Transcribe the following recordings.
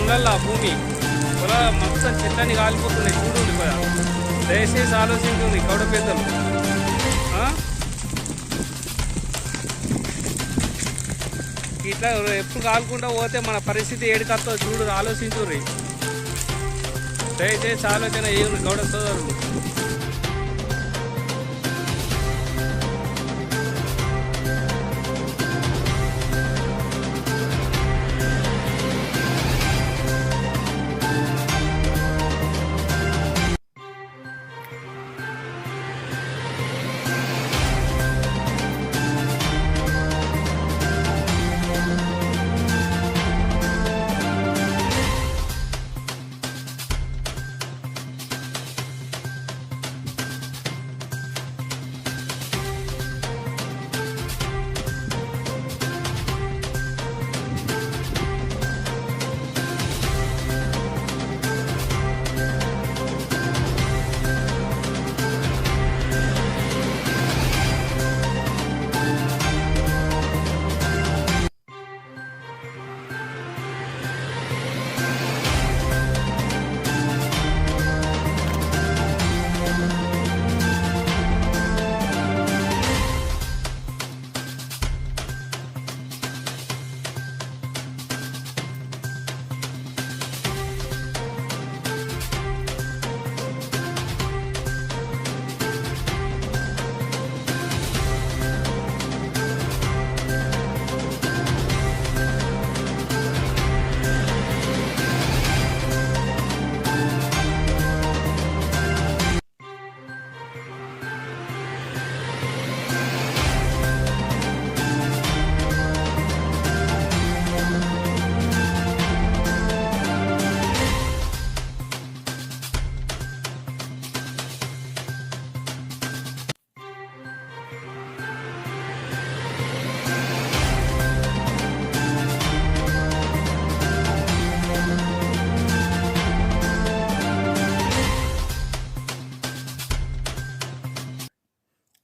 చేనులల్లో ఆ భూమి పొలం మొత్తం చెట్లని కాలిపోతున్నాయి. చూడండి పోయా, దయచేసి ఆలోచించుంది కౌడ పెద్దలు. ఇట్లా ఎప్పుడు కాలుకుంటా పోతే మన పరిస్థితి ఏడికత్తో చూడు, ఆలోచించుర్రి. దయచేసి ఆలోచన ఏమి గౌడ సోదరులు.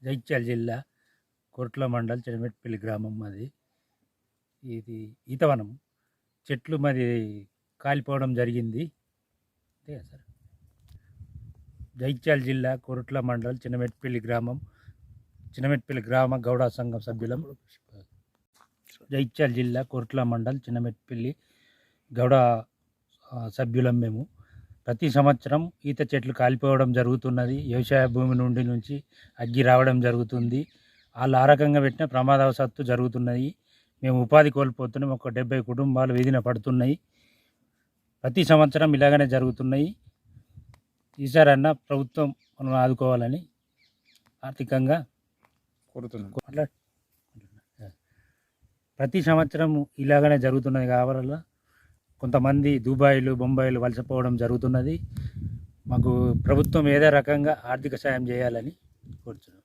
జగిత్యాల జిల్లా కొర్ట్ల మండల్ చినమెట్పల్లి గ్రామం మాది. ఇది ఈతవనం, చెట్లు మరి కాలిపోవడం జరిగింది. అంతే సార్. జగిత్యాల జిల్లా కొర్ట్ల మండల్ చినమెట్పల్లి గ్రామ గౌడ సంఘం సభ్యులం. జగిత్యాల జిల్లా కొర్ట్ల మండల్ చినమెట్పల్లి గౌడ సభ్యులం మేము. ప్రతి సంవత్సరం ఈత చెట్లు కాలిపోవడం జరుగుతున్నది. వ్యవసాయ భూమి నుంచి అగ్గి రావడం జరుగుతుంది. వాళ్ళు ఆ రకంగా పెట్టిన ప్రమాదవశాత్తు జరుగుతున్నాయి. మేము ఉపాధి కోల్పోతున్నాం. ఒక 70 కుటుంబాలు వీధిన పడుతున్నాయి. ప్రతి సంవత్సరం ఇలాగనే జరుగుతున్నాయి. ఈసారన్నా ప్రభుత్వం మనం ఆదుకోవాలని ఆర్థికంగా కోరుతున్నాం. ప్రతి సంవత్సరం ఇలాగనే జరుగుతున్నది కావాల కొంతమంది దుబాయ్లు బొంబాయిలు వలసపోవడం జరుగుతున్నది. మాకు ప్రభుత్వం ఏదో రకంగా ఆర్థిక సాయం చేయాలని కోరుతున్నాం.